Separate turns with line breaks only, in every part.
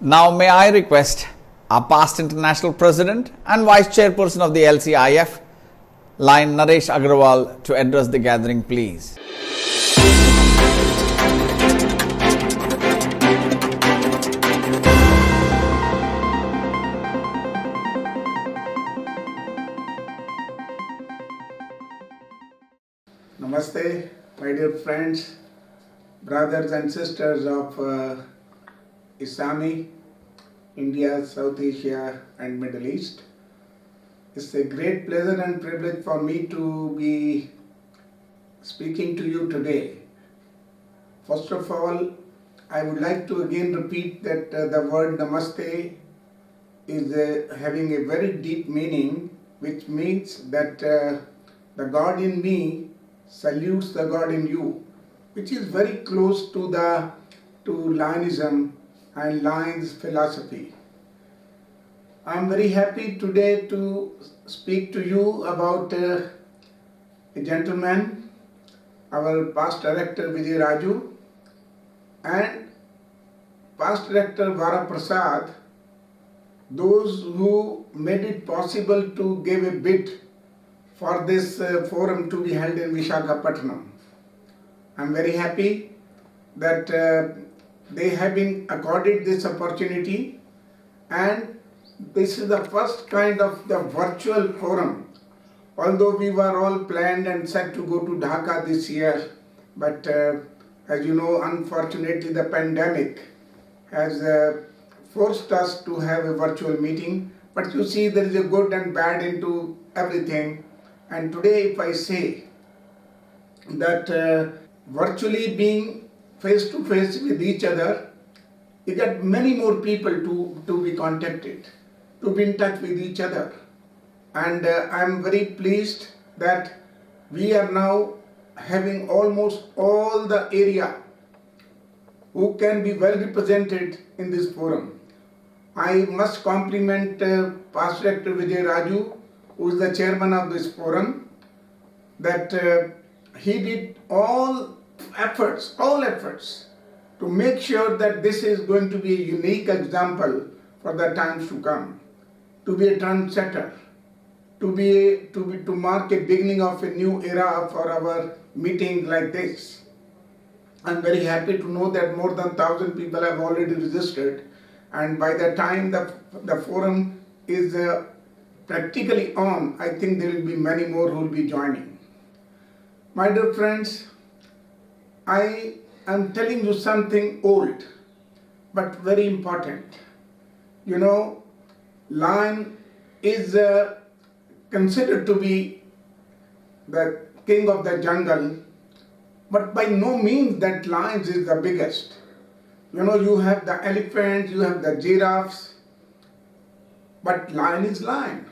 Now may I request our past international president and vice-chairperson of the LCIF, line Naresh Aggarwal, to address the gathering, please.
Namaste, my dear friends, brothers and sisters of Islami, India, South Asia and Middle East. It's a great pleasure and privilege for me to be speaking to you today. First of all, I would like to again repeat that the word Namaste is having a very deep meaning, which means that the God in me salutes the God in you, which is very close to Lionism and Lion's philosophy. I am very happy today to speak to you about a gentleman, our past director Vijay Raju and past director Vara Prasad, those who made it possible to give a bid for this forum to be held in Visakhapatnam. I am very happy that they have been accorded this opportunity, and this is the first kind of the virtual forum. Although we were all planned and set to go to Dhaka this year, but as you know, unfortunately the pandemic has forced us to have a virtual meeting. But you see, there is a good and bad into everything. And today if I say that virtually being face to face with each other, you get many more people to be contacted, to be in touch with each other. And I am very pleased that we are now having almost all the area who can be well represented in this forum. I must compliment past director Vijay Raju, who is the chairman of this forum, that he did all efforts to make sure that this is going to be a unique example for the times to come, to be a trendsetter, to mark a beginning of a new era for our meetings like this. I'm very happy to know that more than 1,000 people have already registered, and by the time the forum is practically on, I think there will be many more who will be joining. My dear friends, I am telling you something old, but very important. You know, lion is considered to be the king of the jungle, but by no means that lion is the biggest. You know, you have the elephants, you have the giraffes, but lion is lion.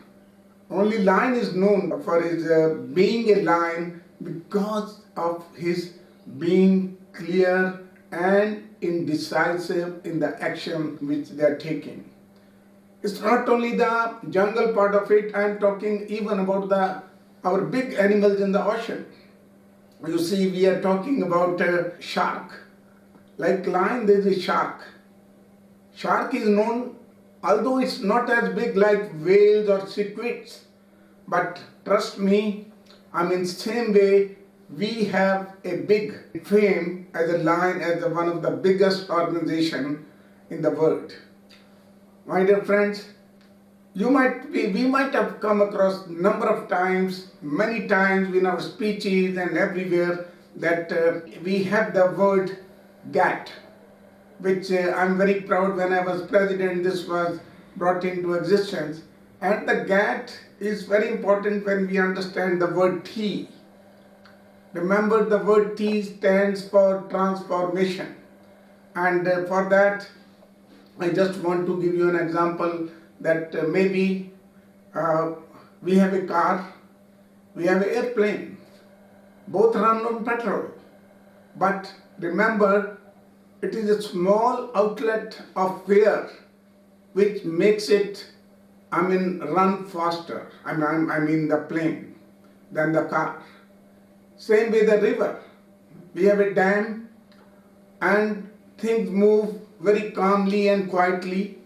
Only lion is known for his being a lion because of his being clear and indecisive in the action which they are taking. It's not only the jungle part of it, I am talking even about our big animals in the ocean. You see, we are talking about shark. Like lion, there is a shark. Shark is known, although it's not as big like whales or cichlids, but trust me, I mean, same way, we have a big fame as a lion, as one of the biggest organization in the world. My dear friends, we might have come across number of times, many times in our speeches and everywhere that we have the word GATT, which I'm very proud when I was president, this was brought into existence. And the GAT is very important when we understand the word T. Remember, the word T stands for transformation. And for that, I just want to give you an example that maybe we have a car, we have an airplane, both run on petrol. But remember, it is a small outlet of air which makes it, run faster, I mean the plane, than the car. Same with the river. We have a dam and things move very calmly and quietly,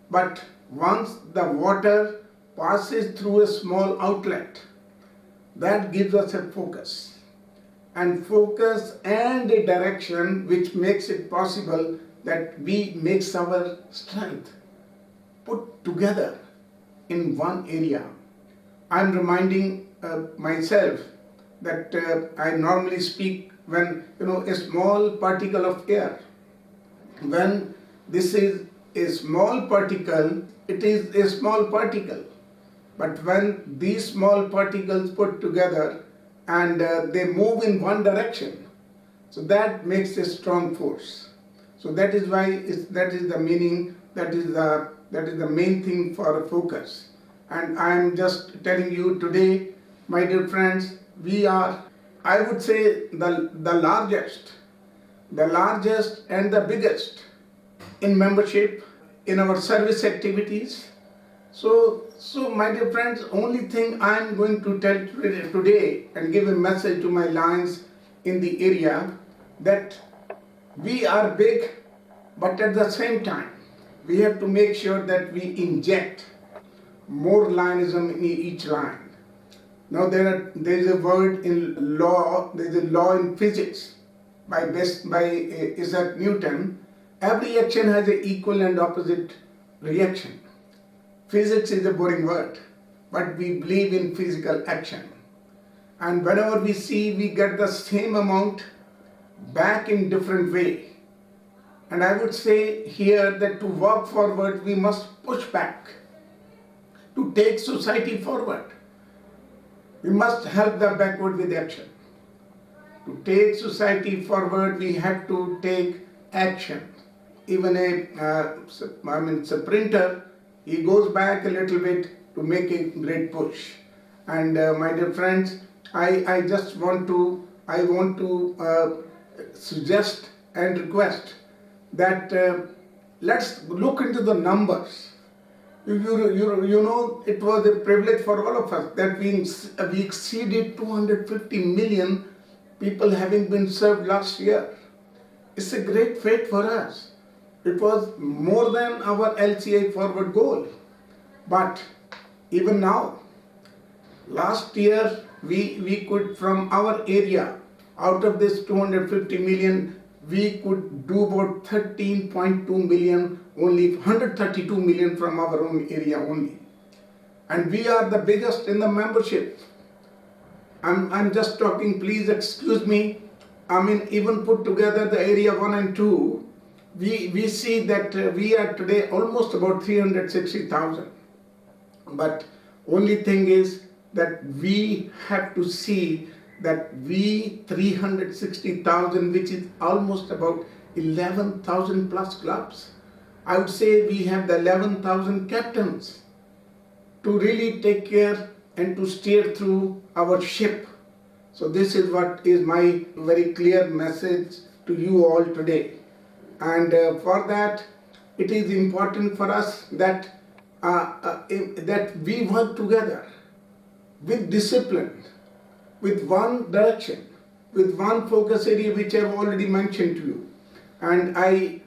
but once the water passes through a small outlet, that gives us a focus. And focus and a direction which makes it possible that we makes our strength put together in one area. I'm reminding myself that I normally speak when, a small particle of air. When this is a small particle, it is a small particle. But when these small particles put together and they move in one direction, so that makes a strong force. So that is why that is the meaning, that is the main thing for a focus. And I am just telling you today, my dear friends, we are, I would say, the largest and the biggest in membership, in our service activities. So my dear friends, only thing I am going to tell today and give a message to my lions in the area, that we are big, but at the same time, we have to make sure that we inject more lionism in each lion. Now there is a word in law, there is a law in physics by Isaac Newton. Every action has an equal and opposite reaction. Physics is a boring word, but we believe in physical action. And whenever we see, we get the same amount back in different way. And I would say here that to walk forward, we must push back. To take society forward, we must help the backward with action. To take society forward, we have to take action. Even a sprinter, he goes back a little bit to make a great push. And my dear friends, I want to suggest and request that let's look into the numbers. You know, it was a privilege for all of us that we exceeded 250 million people having been served last year. It's a great feat for us. It was more than our LCI forward goal. But even now, last year we could, from our area, out of this 250 million, we could do about 13.2 million, only 132 million from our own area only. And we are the biggest in the membership. I'm just talking, please excuse me. Even put together the area 1 and 2, we see that we are today almost about 360,000. But only thing is that we have to see that we 360,000, which is almost about 11,000 plus clubs. I would say we have the 11,000 captains to really take care and to steer through our ship. So this is what is my very clear message to you all today. And for that, it is important for us that that we work together with discipline, with one direction, with one focus area which I have already mentioned to you. And I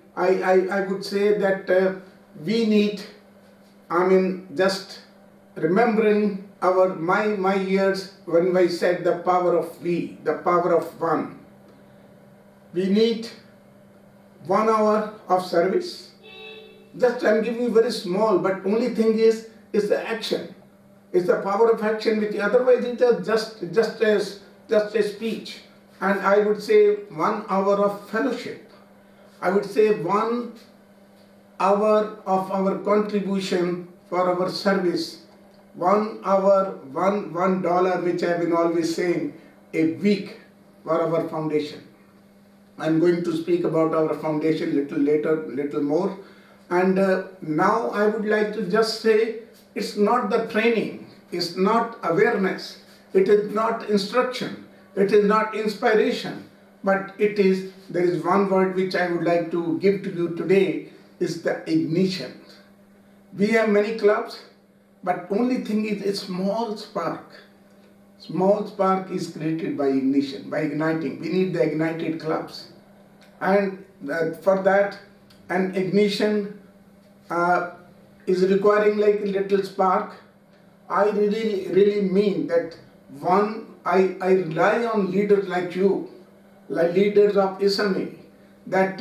would say that we need, just remembering my years when I said the power of we, the power of one. We need 1 hour of service. Just I'm giving you very small, but only thing is the action. It's the power of action, which otherwise it is just a speech. And I would say 1 hour of fellowship. I would say 1 hour of our contribution for our service 1 hour, $1, which I've been always saying, a week for our foundation. I'm going to speak about our foundation little later, little more. And now I would like to just say, it's not the training, it's not awareness, it is not instruction, it is not inspiration, but there is one word which I would like to give to you today, is the ignition. We have many clubs, but only thing is a small spark. Small spark is created by ignition, by igniting. We need the ignited clubs. And for that, an ignition is requiring like a little spark. I really mean that I rely on leaders like you, like leaders of ISAMI, that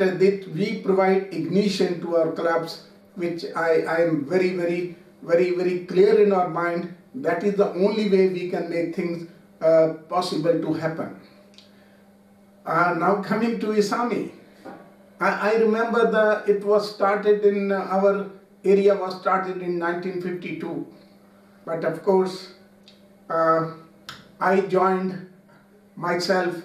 we provide ignition to our clubs, which I am very clear in our mind. That is the only way we can make things possible to happen. Now coming to ISAMI, I remember it was started in our area was started in 1952, but of course I joined myself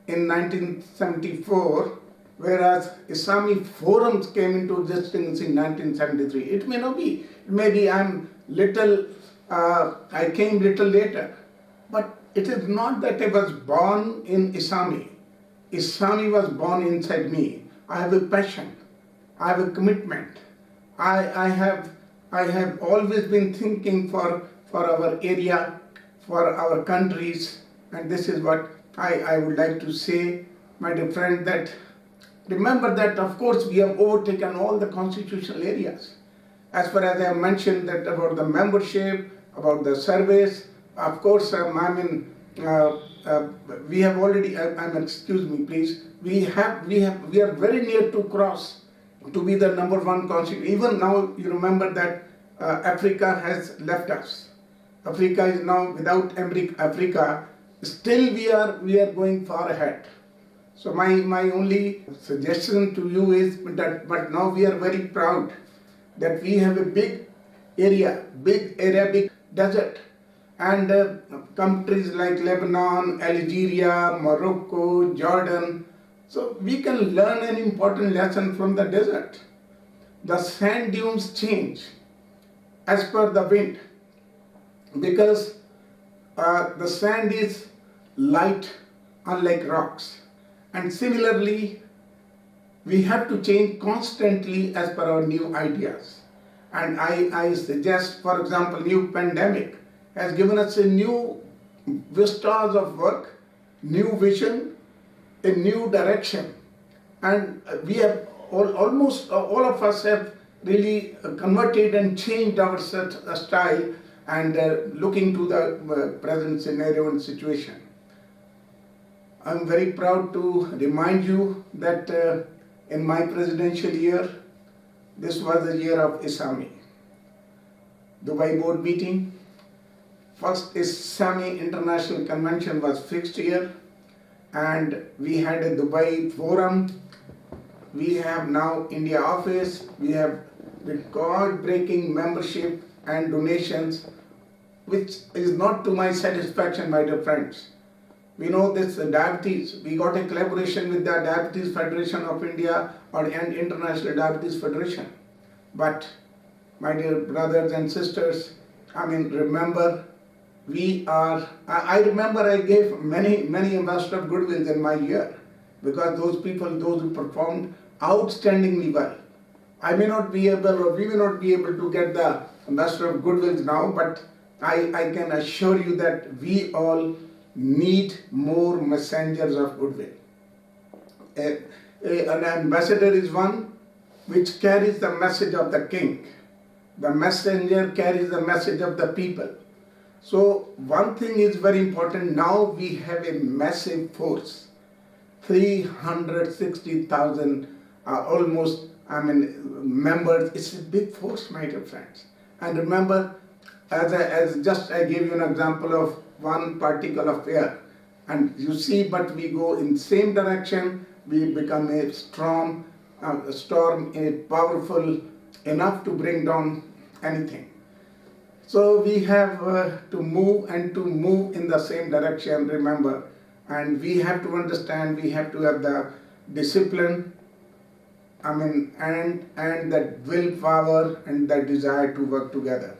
in 1974, whereas Islamic forums came into existence in 1973. It may not be, maybe I came little later, but it is not that I was born in Islami. Islami was born inside me. I have a passion, I have a commitment. I have always been thinking for our area, for our countries, and this is what I would like to say, my dear friend, that remember that of course we have overtaken all the constitutional areas. As far as I have mentioned that about the membership, about the surveys, of course we have already, excuse me please, we are very near to cross to be the #1 constitution. Even now you remember that Africa has left us. Africa is now without Africa. Still we are going far ahead. So my only suggestion to you is that, but now we are very proud that we have a big Arabic desert, and countries like Lebanon, Algeria, Morocco, Jordan. So we can learn an important lesson from the desert. The sand dunes change as per the wind, because the sand is light unlike rocks. And similarly, we have to change constantly as per our new ideas. And I suggest, for example, new pandemic has given us a new vistas of work, new vision, a new direction. And we have almost all of us have really converted and changed our style and looking to the present scenario and situation. I'm very proud to remind you that in my presidential year, this was the year of ISAMI. Dubai board meeting, first ISAMI International Convention was fixed here, and we had a Dubai forum. We have now India office, we have record-breaking membership and donations, which is not to my satisfaction, my dear friends. We know this diabetes, we got a collaboration with the Diabetes Federation of India and International Diabetes Federation. But my dear brothers and sisters, remember, I remember I gave many ambassador of goodwill in my year, because those who performed outstandingly well. I may not be able, or we may not be able to get the ambassador of goodwill now, but I can assure you that we all need more messengers of goodwill. An ambassador is one which carries the message of the king. The messenger carries the message of the people. So one thing is very important. Now we have a massive force, 360,000 almost members. It's a big force, my dear friends. And remember, as I gave you an example of one particle of air, and you see, but we go in same direction, we become a storm, powerful enough to bring down anything. So we have to move and to move in the same direction, remember, and we have to understand, we have to have the discipline, and that willpower and that desire to work together.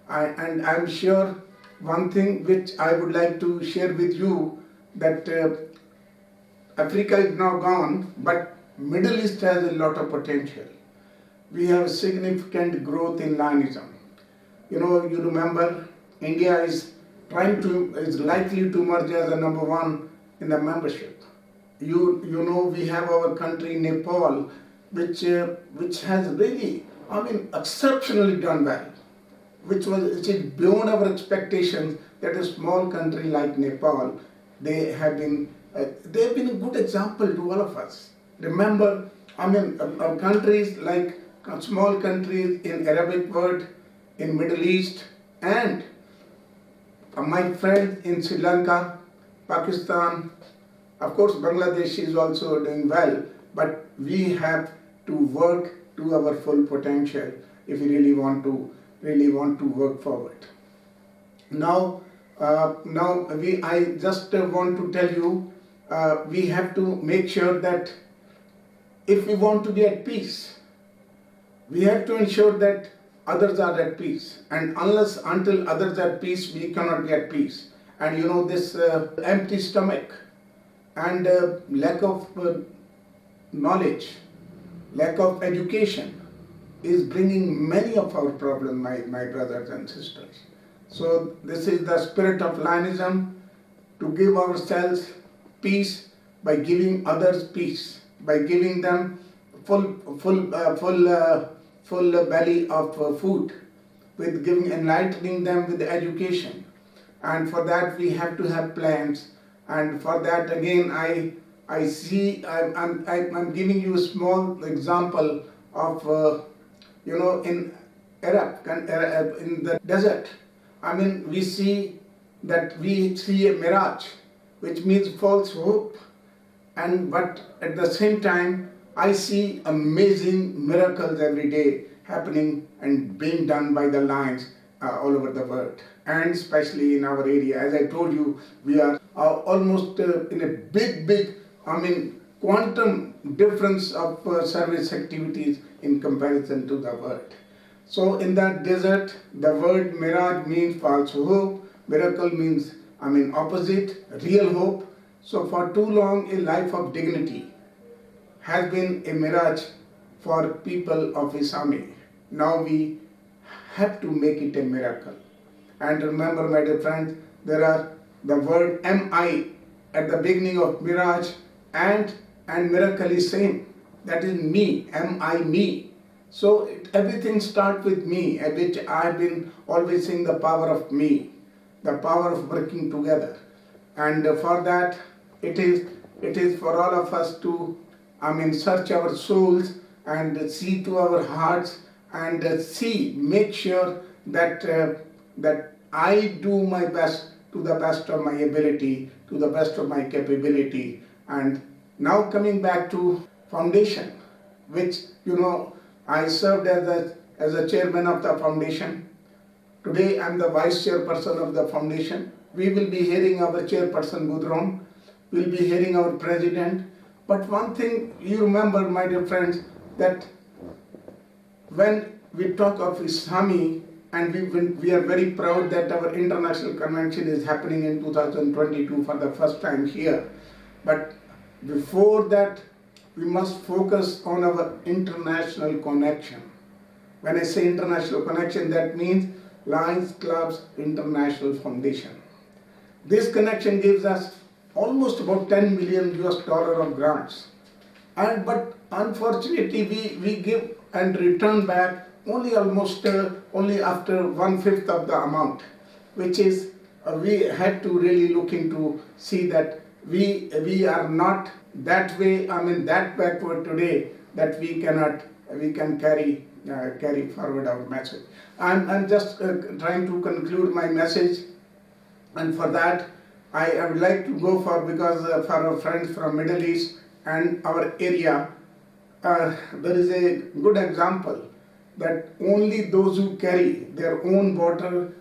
And I'm sure one thing which I would like to share with you, that Africa is now gone, but Middle East has a lot of potential. We have significant growth in Lionism. You remember, India is likely to merge as the number one in the membership. We have our country Nepal, which has really, exceptionally done well, which is beyond our expectations. That a small country like Nepal, they have been a good example to all of us. Remember, our countries like small countries in Arabic world, in Middle East, and my friends in Sri Lanka, Pakistan, of course Bangladesh is also doing well, but we have to work to our full potential if we really want to work forward. Now I just want to tell you, we have to make sure that if we want to be at peace, we have to ensure that others are at peace, and until others are at peace, we cannot be at peace. And this empty stomach and lack of knowledge, lack of education is bringing many of our problems, my brothers and sisters. So this is the spirit of Lionism, to give ourselves peace by giving others peace, by giving them full belly of food, with enlightening them with education. And for that we have to have plans. And for that, again, I'm giving you a small example of in Arab, in the desert. We see a mirage, which means false hope, but at the same time I see amazing miracles every day happening and being done by the lions all over the world, and especially in our area. As I told you, we are almost in a big quantum difference of service activities in comparison to the world. So in that desert, the word mirage means false hope, miracle means opposite, real hope. So for too long, a life of dignity has been a mirage for people of Isami. Now we have to make it a miracle. And remember, my dear friends, there are the word MI at the beginning of mirage, and miracle is same. That is me, me. So everything starts with me, at which I have been always saying the power of me, the power of working together. And for that, it is for all of us to search our souls and see to our hearts and make sure that I do my best, to the best of my ability, to the best of my capability. And now coming back to foundation, which I served as a chairman of the foundation. Today I am the vice-chairperson of the foundation. We will be hearing our chairperson Gudron, we will be hearing our president. But one thing you remember, my dear friends, that when we talk of Isami, and we are very proud that our international convention is happening in 2022 for the first time here. But before that, we must focus on our international connection. When I say international connection, that means Lions Clubs International Foundation. This connection gives us almost about $10 million of grants. But unfortunately, we give and return back only only after 1/5 of the amount, which is we had to really look into, see that we are not that way, that backward today, that we can carry forward our message. I'm just trying to conclude my message, and for that I would like to go because for our friends from Middle East and our area, there is a good example that only those who carry their own water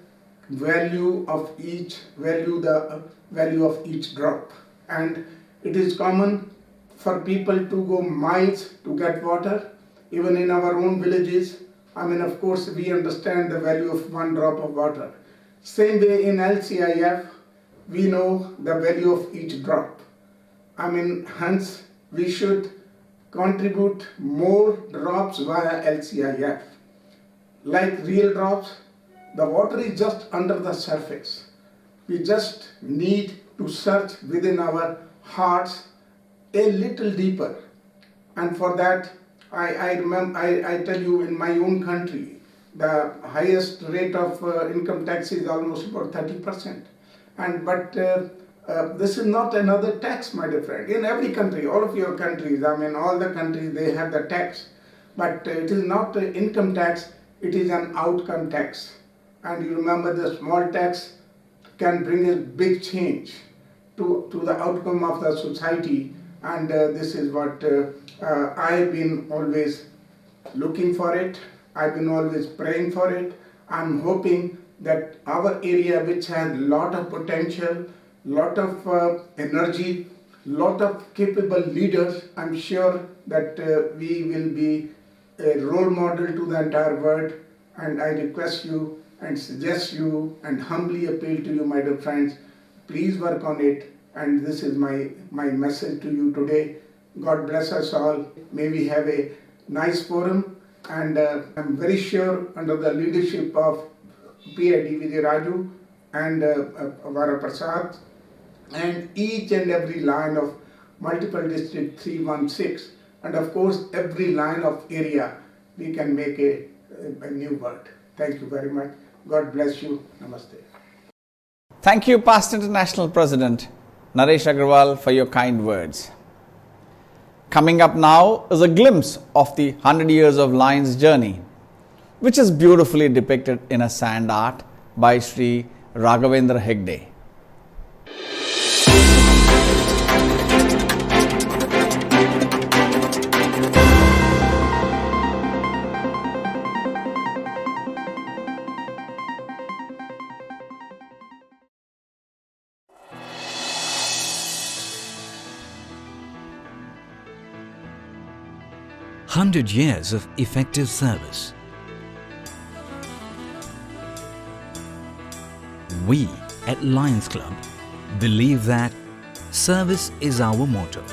value the value of each drop. And it is common for people to go miles to get water, even in our own villages. Of course, we understand the value of one drop of water. Same way in LCIF, we know the value of each drop. Hence, we should contribute more drops via LCIF. Like real drops, the water is just under the surface. We just need to search within our hearts a little deeper. And for that, I tell you, in my own country, the highest rate of income tax is almost about 30%. But this is not another tax, my dear friend. In every country, all of your countries, all the countries, they have the tax. But it is not an income tax, it is an outcome tax. And you remember, the small tax can bring a big change to the outcome of the society. And this is what I've been always looking for it. I've been always praying for it. I'm hoping that our area, which has a lot of potential, lot of energy, lot of capable leaders, I'm sure that we will be a role model to the entire world. And I request you and suggest you and humbly appeal to you, my dear friends, please work on it. And this is my message to you today. God bless us all. May we have a nice forum. And I'm very sure, under the leadership of PID Vijay Raju and Vara Prasad, and each and every line of multiple district 316, and of course every line of area, we can make a new world. Thank you very much. God bless you. Namaste.
Thank you, past International President Naresh Aggarwal, for your kind words. Coming up now is a glimpse of the 100 years of Lions journey, which is beautifully depicted in a sand art by Shri Raghvendra Hegde.
"100 years of effective service." We at Lions Club believe that service is our motto,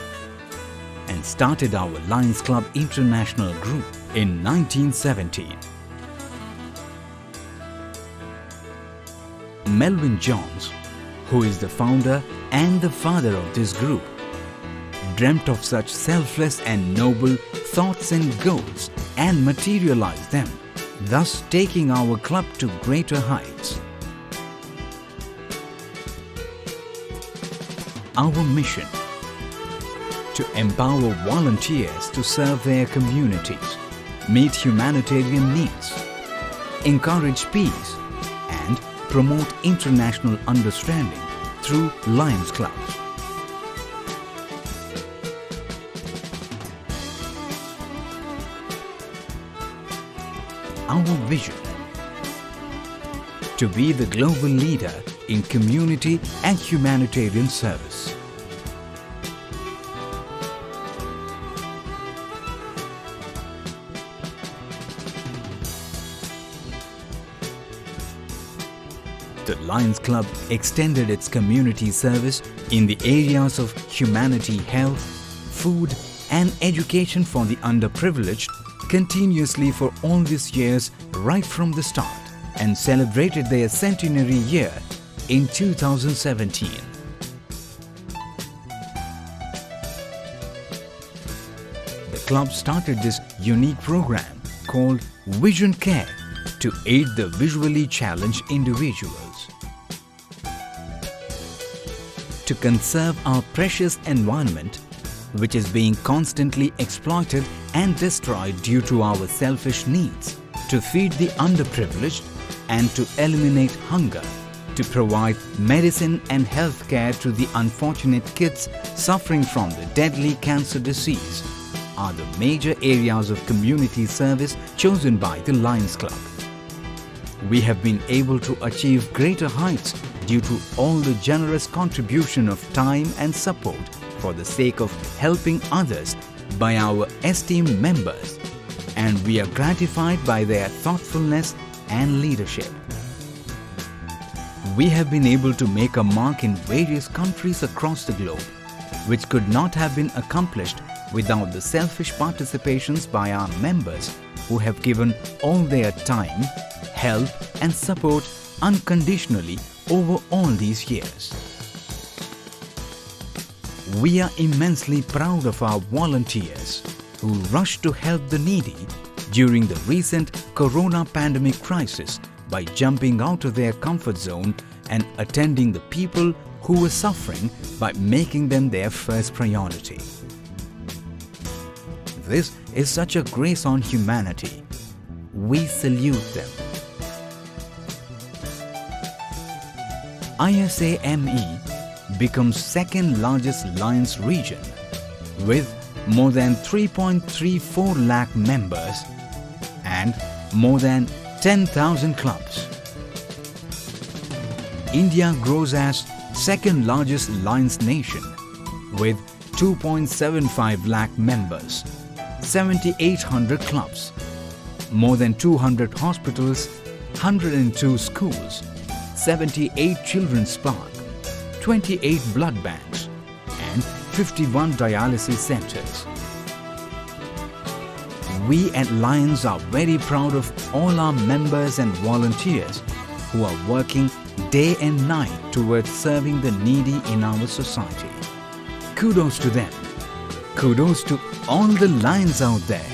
and started our Lions Club International Group in 1917. Melvin Johns, who is the founder and the father of this group, dreamt of such selfless and noble thoughts and goals and materialized them, thus taking our club to greater heights. Our mission: to empower volunteers to serve their communities, meet humanitarian needs, encourage peace, and promote international understanding through Lions Clubs. Our vision: to be the global leader in community and humanitarian service. The Lions Club extended its community service in the areas of humanity, health, food and education for the underprivileged continuously for all these years right from the start, and celebrated their centenary year in 2017. The club started this unique program called Vision Care to aid the visually challenged individuals. To conserve our precious environment, which is being constantly exploited and destroyed due to our selfish needs, to feed the underprivileged and to eliminate hunger, to provide medicine and health care to the unfortunate kids suffering from the deadly cancer disease, are the major areas of community service chosen by the Lions Club. We have been able to achieve greater heights due to all the generous contribution of time and support for the sake of helping others by our esteemed members, and we are gratified by their thoughtfulness and leadership. We have been able to make a mark in various countries across the globe, which could not have been accomplished without the selfish participations by our members who have given all their time, help and support unconditionally over all these years. We are immensely proud of our volunteers who rushed to help the needy during the recent corona pandemic crisis by jumping out of their comfort zone and attending the people who were suffering by making them their first priority. This is such a grace on humanity. We salute them. ISAME becomes second largest Lions region with more than 3.34 lakh members and more than 10,000 clubs. India grows as second largest Lions nation with 2.75 lakh members, 7,800 clubs, more than 200 hospitals, 102 schools, 78 children's parks, 28 blood banks and 51 dialysis centers. We at Lions are very proud of all our members and volunteers who are working day and night towards serving the needy in our society. Kudos to them. Kudos to all the Lions out there.